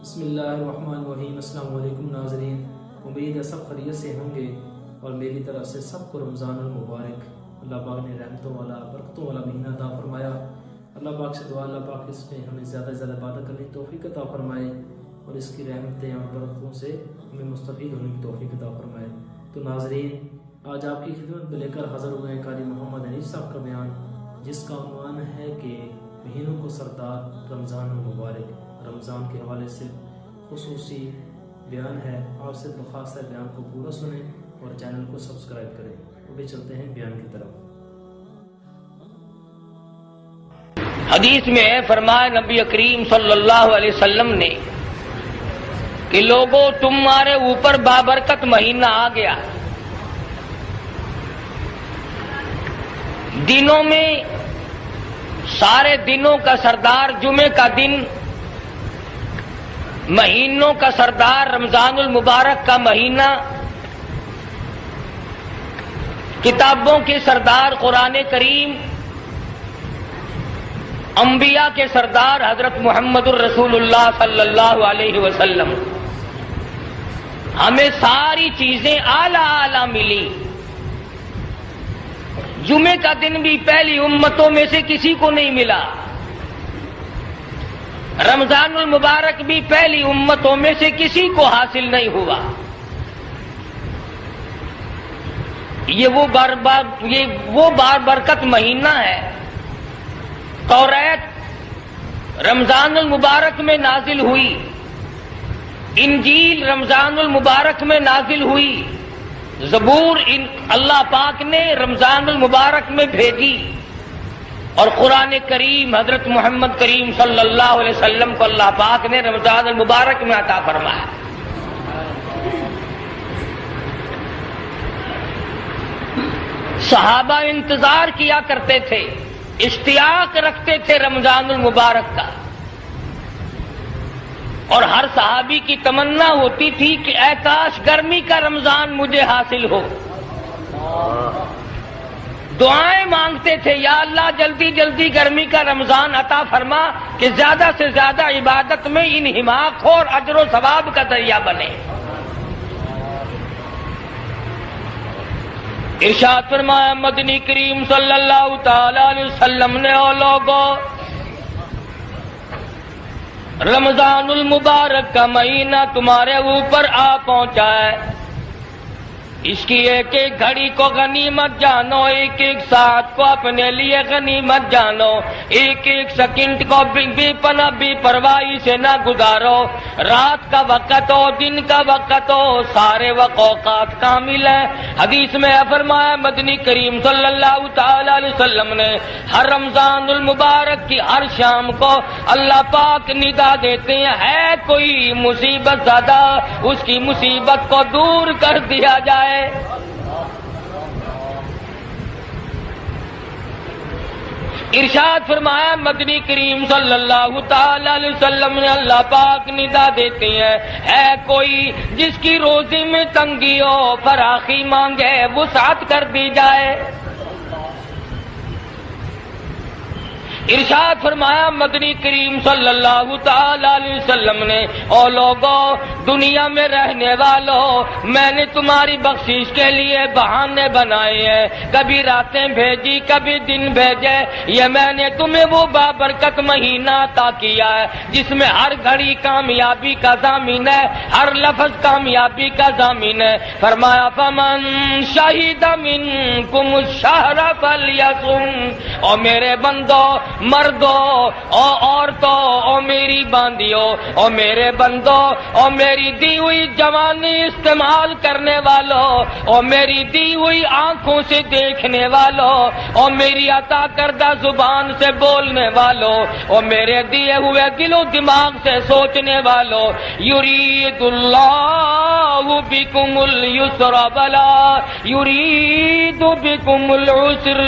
بسم اللہ الرحمن الرحیم۔ السلام علیکم ناظرین، امید ہے سب خیریت سے ہوں گے اور میری طرف سے سب کو رمضان المبارک۔ اللہ پاک نے رحمتوں والا برکتوں والا مہینہ عطا فرمایا۔ اللہ پاک سے دعا اللہ پاک اس میں ہمیں زیادہ سے زیادہ عبادت کرنے کی توفیق عطا فرمائے اور اس کی رحمتیں اور برکتوں سے ہمیں مستفید ہونے کی توفیق عطا فرمائے۔ تو ناظرین، آج آپ کی خدمت میں لے کر حاضر ہوئے ہیں قاری محمد حنیف صاحب کا بیان، جس کا عنوان ہے کہ مہینوں کو سردار رمضان المبارک۔ رمضان کے حوالے سے خصوصی بیان ہے، آپ سے درخواست ہے بیان کو پورا سنیں اور چینل کو سبسکرائب کریں۔ ابھی چلتے ہیں بیان کی طرف۔ حدیث میں ہے، فرمایا نبی کریم صلی اللہ علیہ وسلم نے کہ لوگوں تمہارے اوپر بابرکت مہینہ آ گیا، دنوں میں سارے دنوں کا سردار جمعے کا دن، مہینوں کا سردار رمضان المبارک کا مہینہ، کتابوں کے سردار قرآن کریم، انبیاء کے سردار حضرت محمد الرسول اللہ صلی اللہ علیہ وسلم، ہمیں ساری چیزیں اعلیٰ اعلیٰ ملی۔ جمعے کا دن بھی پہلی امتوں میں سے کسی کو نہیں ملا، رمضان المبارک بھی پہلی امتوں میں سے کسی کو حاصل نہیں ہوا۔ یہ وہ بابرکت مہینہ ہے۔ توریت رمضان المبارک میں نازل ہوئی، انجیل رمضان المبارک میں نازل ہوئی، زبور اللہ پاک نے رمضان المبارک میں بھیجی، اور قرآن کریم حضرت محمد کریم صلی اللہ علیہ وسلم کو اللہ پاک نے رمضان المبارک میں عطا فرمایا۔ صحابہ انتظار کیا کرتے تھے، اشتیاق رکھتے تھے رمضان المبارک کا، اور ہر صحابی کی تمنا ہوتی تھی کہ اے کاش گرمی کا رمضان مجھے حاصل ہو۔ دعائیں مانگتے تھے، یا اللہ جلدی جلدی گرمی کا رمضان عطا فرما کہ زیادہ سے زیادہ عبادت میں انہماک ہو اور اجر و ثواب کا ذریعہ بنے۔ ارشاد فرمایا مدنی کریم صلی اللہ تعالی علیہ وسلم نے، او لوگو رمضان المبارک کا مہینہ تمہارے اوپر آ پہنچا ہے، اس کی ایک ایک گھڑی کو غنیمت جانو، ایک ایک ساتھ کو اپنے لیے غنیمت جانو، ایک ایک سیکنڈ کو بے پناہ بے پرواہی سے نہ گزارو۔ رات کا وقت ہو، دن کا وقت ہو، سارے اوقات کامل ہیں۔ حدیث میں فرمایا مدنی کریم صلی اللہ تعالی علیہ وسلم نے، ہر رمضان المبارک کی ہر شام کو اللہ پاک ندا دیتے ہیں، ہے کوئی مصیبت زدہ اس کی مصیبت کو دور کر دیا جائے۔ ارشاد فرمایا مدنی کریم صلی اللہ تعالی علیہ وسلم نے، اللہ پاک ندا دیتے ہیں، ہے کوئی جس کی روزی میں تنگی ہو فراخی مانگے وسعت کر دی جائے۔ ارشاد فرمایا مدنی کریم صلی اللہ تعالی علیہ وسلم نے، او لوگو دنیا میں رہنے والوں، میں نے تمہاری بخشش کے لیے بہانے بنائے ہیں، کبھی راتیں بھیجی کبھی دن بھیجے، یہ میں نے تمہیں وہ بابرکت مہینہ عطا کیا ہے جس میں ہر گھڑی کامیابی کا ضامن ہے، ہر لفظ کامیابی کا ضامن ہے۔ فرمایا فمن شہد منکم الشہر فلیصم، او میرے بندو، مردو او عورتوں، او میری باندیوں، او میرے بندوں، او میری دی ہوئی جوانی استعمال کرنے والوں، او میری دی ہوئی آنکھوں سے دیکھنے والوں، او میری عطا کردہ زبان سے بولنے والوں، او میرے دیے ہوئے دل و دماغ سے سوچنے والوں، یرید اللہ بکم اليسر ولا یرید بکم العسر،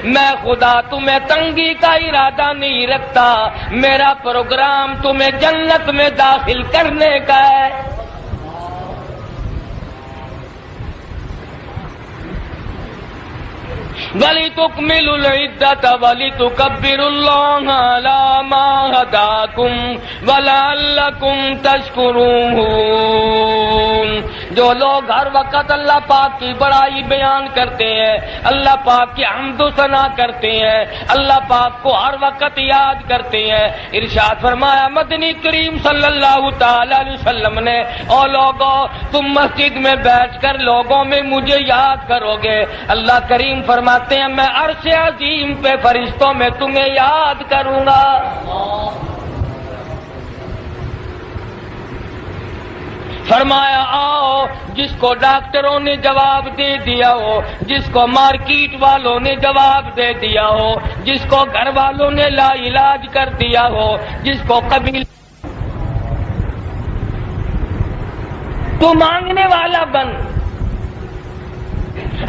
میں خدا تمہیں تنگی کا ارادہ نہیں رکھتا، میرا پروگرام تمہیں جنت میں داخل کرنے کا ہے۔ وَلِتُكْمِلُوا الْعِدَّةَ وَلِتُكَبِّرُوا اللَّهَ عَلَى مَا هَدَاكُمْ وَلَعَلَّكُمْ تَشْكُرُونَ۔ جو لوگ ہر وقت اللہ پاک کی بڑائی بیان کرتے ہیں، اللہ پاک کی حمد و ثنا کرتے ہیں، اللہ پاک کو ہر وقت یاد کرتے ہیں، ارشاد فرمایا مدنی کریم صلی اللہ تعالی علیہ وسلم نے، او لوگو تم مسجد میں بیٹھ کر لوگوں میں مجھے یاد کرو گے، اللہ کریم فرماتے ہیں میں عرش عظیم پہ فرشتوں میں تمہیں یاد کروں گا۔ فرمایا آؤ جس کو ڈاکٹروں نے جواب دے دیا ہو، جس کو مارکیٹ والوں نے جواب دے دیا ہو، جس کو گھر والوں نے لا علاج کر دیا ہو، جس کو قبیل تو مانگنے والا بن،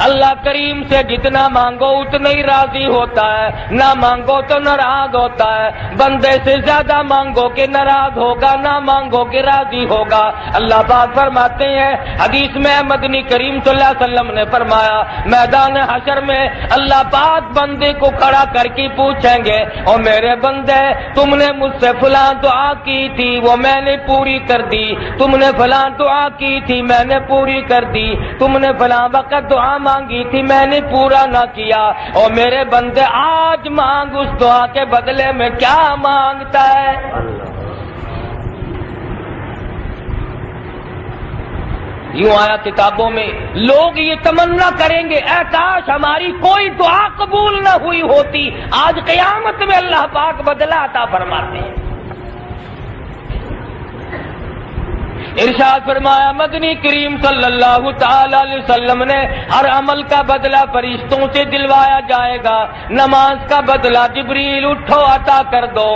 اللہ کریم سے جتنا مانگو اتنا ہی راضی ہوتا ہے، نہ مانگو تو ناراض ہوتا ہے، بندے سے زیادہ مانگو کہ ناراض ہوگا، نہ مانگو کہ راضی ہوگا۔ اللہ پاک فرماتے ہیں حدیث میں مدنی کریم صلی اللہ علیہ وسلم نے فرمایا میدان حشر میں اللہ پاک بندے کو کھڑا کر کے پوچھیں گے اور میرے بندے تم نے مجھ سے فلاں دعا کی تھی وہ میں نے پوری کر دی، تم نے فلاں دعا کی تھی میں نے پوری کر دی، تم نے فلاں وقت دعا مانگی تھی میں نے پورا نہ کیا، اور میرے بندے آج مانگ اس دعا کے بدلے میں کیا مانگتا ہے؟ یوں آیا کتابوں میں، لوگ یہ تمنا کریں گے اے کاش ہماری کوئی دعا قبول نہ ہوئی ہوتی، آج قیامت میں اللہ پاک بدلہ عطا فرماتے ہیں۔ ارشاد فرمایا مدنی کریم صلی اللہ تعالی علیہ وسلم نے ہر عمل کا بدلہ فرشتوں سے دلوایا جائے گا، نماز کا بدلہ جبریل اٹھو عطا کر دو،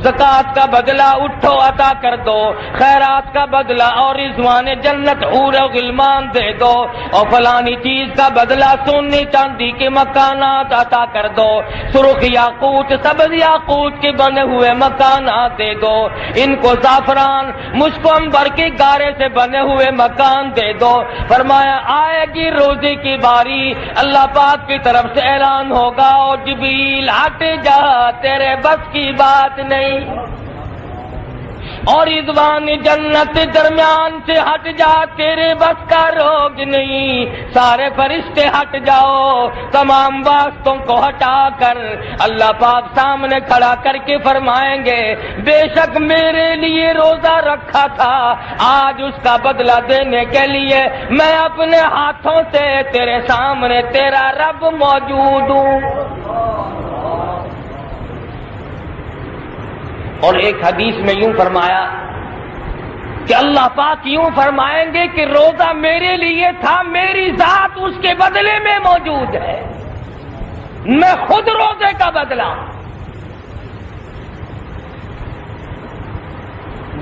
زکوٰۃ کا بدلہ اٹھو عطا کر دو، خیرات کا بدلہ اور رضوان جنت حور و غلمان دے دو، اور فلانی چیز کا بدلہ سونے چاندی کے مکانات عطا کر دو، سرخ یاقوت سبز یاقوت کے بنے ہوئے مکانات دے دو، ان کو زعفران مشک و عنبر کے گارے سے بنے ہوئے مکان دے دو۔ فرمایا آئے گی روزے کی باری، اللہ پاک کی طرف سے اعلان ہوگا اور جبریل ہٹ جا تیرے بس کی بات نہیں، اور رضوان جنت درمیان سے ہٹ جا تیرے بس کا روگ نہیں، سارے فرشتے ہٹ جاؤ، تمام واسطوں کو ہٹا کر اللہ پاک سامنے کھڑا کر کے فرمائیں گے بے شک میرے لیے روزہ رکھا تھا، آج اس کا بدلہ دینے کے لیے میں اپنے ہاتھوں سے تیرے سامنے تیرا رب موجود ہوں۔ اور ایک حدیث میں یوں فرمایا کہ اللہ پاک یوں فرمائیں گے کہ روزہ میرے لیے تھا، میری ذات اس کے بدلے میں موجود ہے، میں خود روزے کا بدلہ۔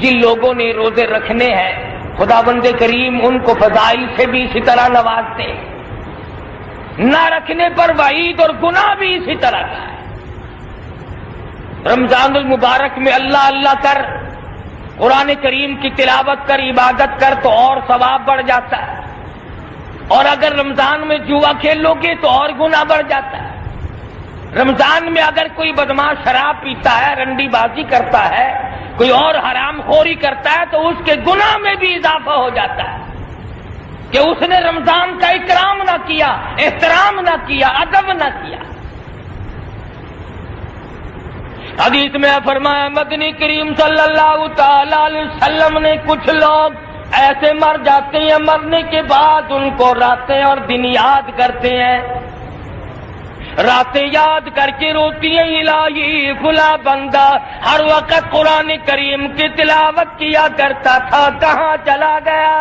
جن لوگوں نے روزے رکھنے ہیں خداوند کریم ان کو فضائل سے بھی اسی طرح نوازتے ہیں، نہ رکھنے پر وعید اور گناہ بھی اسی طرح کا ہے۔ رمضان المبارک میں اللہ اللہ کر، قرآن کریم کی تلاوت کر، عبادت کر تو اور ثواب بڑھ جاتا ہے، اور اگر رمضان میں جوا کھیلو گے تو اور گناہ بڑھ جاتا ہے۔ رمضان میں اگر کوئی بدماش شراب پیتا ہے، رنڈی بازی کرتا ہے، کوئی اور حرام خوری کرتا ہے تو اس کے گناہ میں بھی اضافہ ہو جاتا ہے کہ اس نے رمضان کا اکرام نہ کیا، احترام نہ کیا، ادب نہ کیا۔ حدیث میں فرمایا مدنی کریم صلی اللہ تعالی علیہ وسلم نے کچھ لوگ ایسے مر جاتے ہیں مرنے کے بعد ان کو راتیں اور دن یاد کرتے ہیں، راتیں یاد کر کے روتی ہیں الہی فلاں بندہ ہر وقت قرآن کریم کی تلاوت کیا کرتا تھا کہاں چلا گیا۔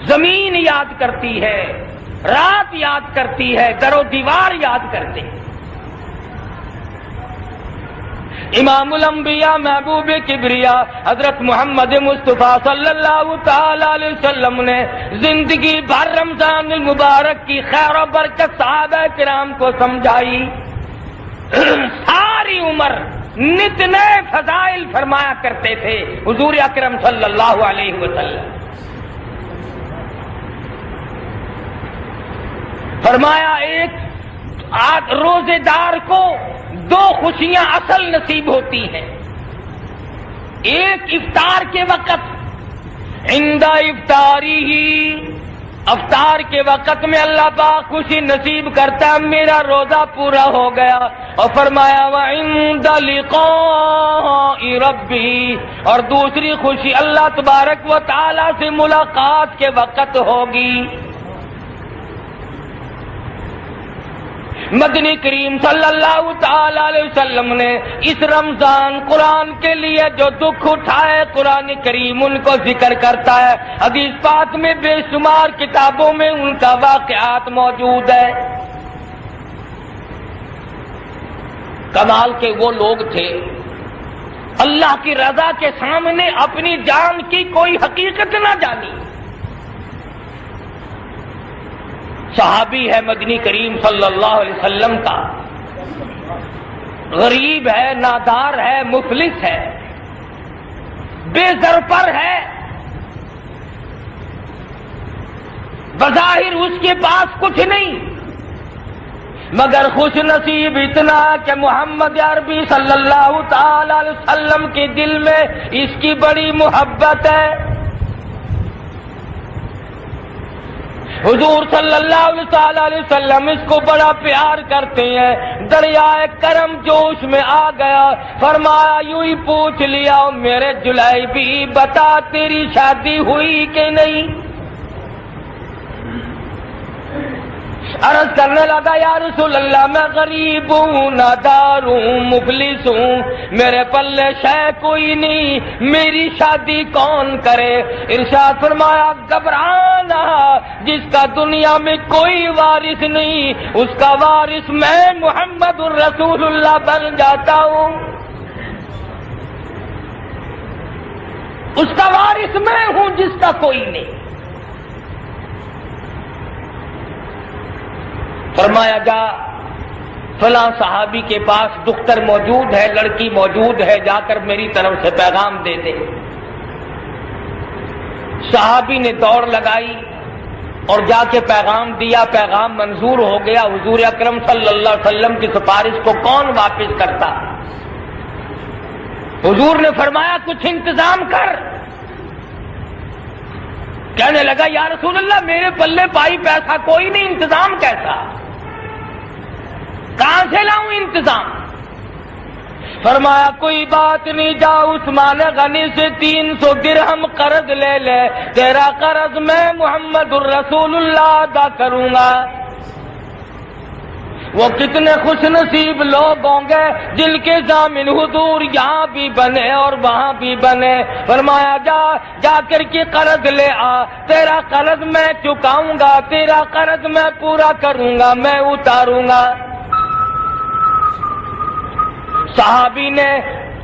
زمین یاد کرتی ہے، رات یاد کرتی ہے، در و دیوار یاد کرتے ہیں۔ امام الانبیاء محبوب کبریا حضرت محمد مصطفیٰ صلی اللہ تعالی علیہ وسلم نے زندگی بھر رمضان المبارک کی خیر و برکت صحابہ کرام کو سمجھائی، ساری عمر نت نئے فضائل فرمایا کرتے تھے حضور اکرم صلی اللہ علیہ وسلم۔ فرمایا ایک روزے دار کو دو خوشیاں اصل نصیب ہوتی ہیں، ایک افطار کے وقت، عند افطاری ہی، افطار کے وقت میں اللہ پاک خوشی نصیب کرتا ہے میرا روزہ پورا ہو گیا، اور فرمایا وعند لقاء ربی، اور دوسری خوشی اللہ تبارک و تعالی سے ملاقات کے وقت ہوگی۔ مدنی کریم صلی اللہ تعالی علیہ وسلم نے اس رمضان قرآن کے لیے جو دکھ اٹھائے قرآن کریم ان کو ذکر کرتا ہے، حدیث پاک میں بے شمار کتابوں میں ان کا واقعات موجود ہے۔ کمال کے وہ لوگ تھے اللہ کی رضا کے سامنے اپنی جان کی کوئی حقیقت نہ جانی۔ صحابی ہے مدنی کریم صلی اللہ علیہ وسلم کا، غریب ہے، نادار ہے، مفلس ہے، بے زرپر ہے، بظاہر اس کے پاس کچھ نہیں، مگر خوش نصیب اتنا کہ محمد عربی صلی اللہ تعالی علیہ وسلم کے دل میں اس کی بڑی محبت ہے۔ حضور صلی اللہ علیہ وسلم اس کو بڑا پیار کرتے ہیں۔ دریائے کرم جوش میں آ گیا، فرمایا یوں ہی پوچھ لیا میرے جلیبی بتا تیری شادی ہوئی کہ نہیں؟ عرض کرنے لگا یا رسول اللہ میں غریب ہوں، نادار ہوں، مفلس ہوں، میرے پلے شے کوئی نہیں، میری شادی کون کرے؟ ارشاد فرمایا گھبرانا، جس کا دنیا میں کوئی وارث نہیں اس کا وارث میں محمد الرسول اللہ بن جاتا ہوں، اس کا وارث میں ہوں جس کا کوئی نہیں۔ فرمایا جا فلاں صحابی کے پاس دختر موجود ہے، لڑکی موجود ہے، جا کر میری طرف سے پیغام دے دے۔ صحابی نے دوڑ لگائی اور جا کے پیغام دیا، پیغام منظور ہو گیا۔ حضور اکرم صلی اللہ علیہ وسلم کی سفارش کو کون واپس کرتا؟ حضور نے فرمایا کچھ انتظام کر۔ کہنے لگا یا رسول اللہ میرے پلے پائی پیسہ کوئی نہیں، انتظام کیسا؟ کہاں سے لاؤں انتظام؟ فرمایا کوئی بات نہیں، جا عثمان غنی سے 300 درہم قرض لے لے، تیرا قرض میں محمد الرسول اللہ ادا کروں گا۔ وہ کتنے خوش نصیب لوگ ہوں گے جن کے ضامن حضور یہاں بھی بنے اور وہاں بھی بنے۔ فرمایا جا کر کے قرض لے آ، تیرا قرض میں چکاؤں گا، تیرا قرض میں پورا کروں گا، میں اتاروں گا۔ صحابی نے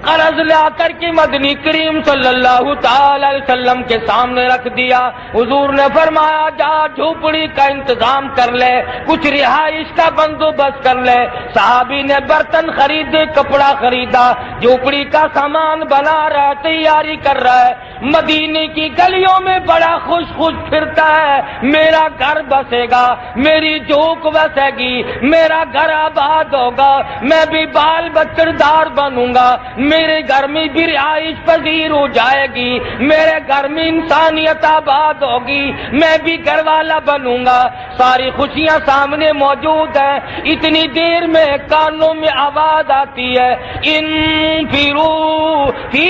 قرض لا کر کے مدنی کریم صلی اللہ تعالی علیہ وسلم کے سامنے رکھ دیا۔ حضور نے فرمایا جا جھوپڑی کا انتظام کر لے، کچھ رہائش کا بندوبست کر لے۔ صحابی نے برتن خریدے، کپڑا خریدا، جھوپڑی کا سامان بنا رہا ہے، تیاری کر رہا ہے۔ مدینے کی گلیوں میں بڑا خوش پھرتا ہے، میرا گھر بسے گا، میری جھوک بسے گی، میرا گھر آباد ہوگا، میں بھی بال بچڑ دار بنوں گا، میرے گھر میں بھی رہائش پذیر ہو جائے گی، میرے گھر میں انسانیت آباد ہوگی، میں بھی گھر والا بنوں گا۔ ساری خوشیاں سامنے موجود ہیں، اتنی دیر میں کانوں میں آواز آتی ہے انفروا فی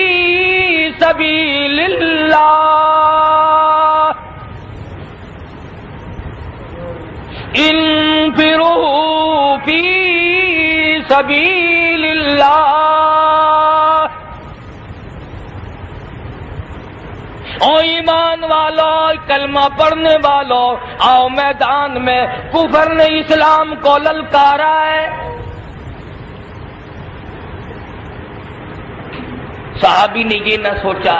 سبیل اللہ، انفروا فی سبیل اللہ۔ او ایمان والو، کلمہ پڑھنے والو، آؤ میدان میں، کفر نے اسلام کو للکارا ہے۔ صحابی نے یہ نہ سوچا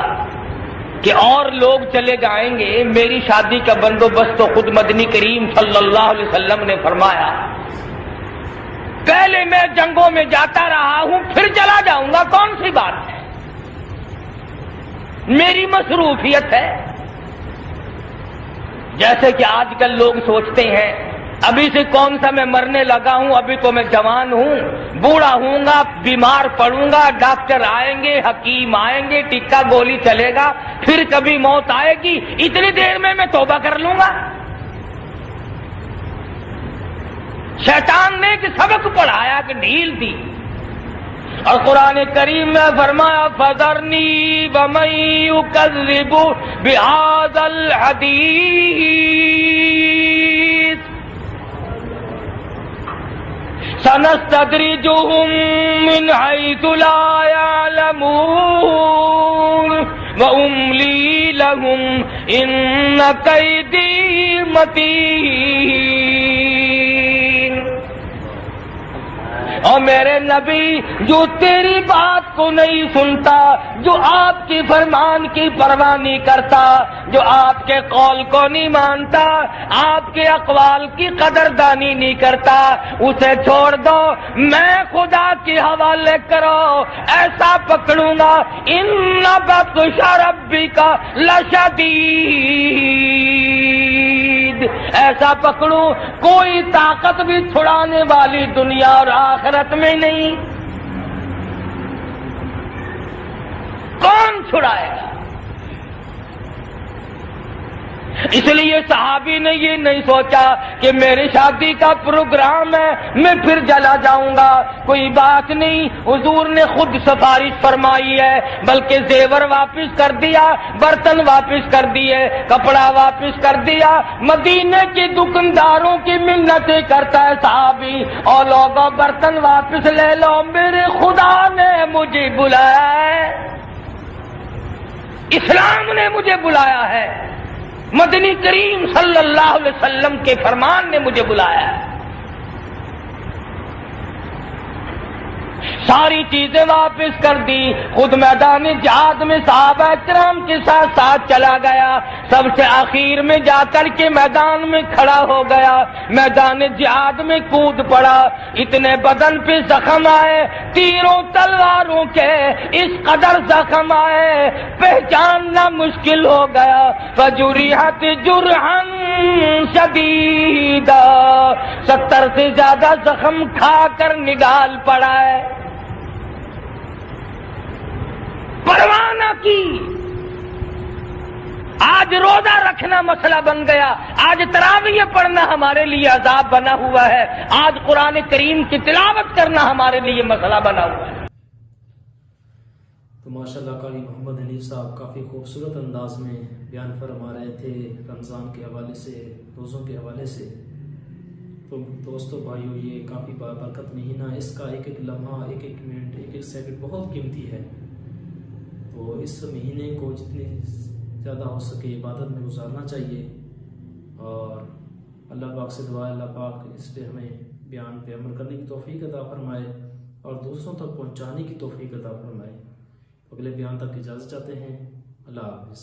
کہ اور لوگ چلے جائیں گے، میری شادی کا بندوبست تو خود مدنی کریم صلی اللہ علیہ وسلم نے فرمایا، پہلے میں جنگوں میں جاتا رہا ہوں پھر چلا جاؤں گا، کون سی بات ہے، میری مصروفیت ہے۔ جیسے کہ آج کل لوگ سوچتے ہیں ابھی سے کون سا میں مرنے لگا ہوں، ابھی تو میں جوان ہوں، بوڑھا ہوں گا، بیمار پڑوں گا، ڈاکٹر آئیں گے، حکیم آئیں گے، ٹکا گولی چلے گا، پھر کبھی موت آئے گی، اتنی دیر میں توبہ کر لوں گا۔ شیطان نے ایک سبق پڑھایا کہ ڈھیل دی، اور قرآن کریم میں فرمایا فَذَرْنِي وَمَن يُكَذِّبُ بِهَذَا الْحَدِيثِ سَنَسْتَدْرِجُهُم مِّنْ حَيْثُ لَا يَعْلَمُونَ وَأُمْلِي لَهُمْ إِنَّ كَيْدِي مَتِينٌ۔ اور میرے نبی جو تیری بات کو نہیں سنتا، جو آپ کی فرمان کی پرواہ نہیں کرتا، جو آپ کے قول کو نہیں مانتا، آپ کے اقوال کی قدردانی نہیں کرتا، اسے چھوڑ دو، میں خدا کے حوالے کرو، ایسا پکڑوں گا ان بطش ربک لشدید، ایسا پکڑوں کوئی طاقت بھی چھڑانے والی دنیا اور آخرت میں نہیں۔ کون چھڑائے گا؟ اس لیے صحابی نے یہ نہیں سوچا کہ میری شادی کا پروگرام ہے میں پھر چلا جاؤں گا، کوئی بات نہیں، حضور نے خود سفارش فرمائی ہے، بلکہ زیور واپس کر دیا، برتن واپس کر دیے، کپڑا واپس کر دیا، مدینے کے دکانداروں کی منتیں کرتا ہے صحابی، اور لوگوں برتن واپس لے لو، میرے خدا نے مجھے بلایا ہے، اسلام نے مجھے بلایا ہے، مدنی کریم صلی اللہ علیہ وسلم کے فرمان نے مجھے بلایا ہے۔ ساری چیزیں واپس کر دی، خود میدان جہاد میں صحابہ کرام کے ساتھ ساتھ چلا گیا، سب سے آخر میں جا کر کے میدان میں کھڑا ہو گیا، میدان جہاد میں کود پڑا، اتنے بدن پہ زخم آئے، تیروں تلواروں کے اس قدر زخم آئے پہچاننا مشکل ہو گیا، فجرحت جرحا شدیدا، 70 سے زیادہ زخم کھا کر نگال پڑا ہے، پرواہ نہ کی۔ آج روزہ رکھنا مسئلہ بن گیا، آج تراویح پڑھنا ہمارے لیے عذاب بنا ہوا ہے، آج قرآن کریم کی تلاوت کرنا ہمارے لیے مسئلہ بنا ہوا ہے۔ تو ماشاءاللہ قاری محمد حنیف صاحب کافی خوبصورت انداز میں بیان فرما رہے تھے رمضان کے حوالے سے، روزوں کے حوالے سے۔ تو دوستو بھائیو، یہ کافی برکت مہینہ، اس کا ایک ایک لمحہ، ایک ایک منٹ، ایک ایک سیکنڈ بہت قیمتی ہے، تو اس مہینے کو جتنی زیادہ ہو سکے عبادت میں گزارنا چاہیے، اور اللہ پاک سے دعا ہے اللہ پاک اس پہ ہمیں بیان پہ عمل کرنے کی توفیق عطا فرمائے اور دوسروں تک پہنچانے کی توفیق عطا فرمائے۔ اگلے بیان تک اجازت چاہتے ہیں، اللہ حافظ۔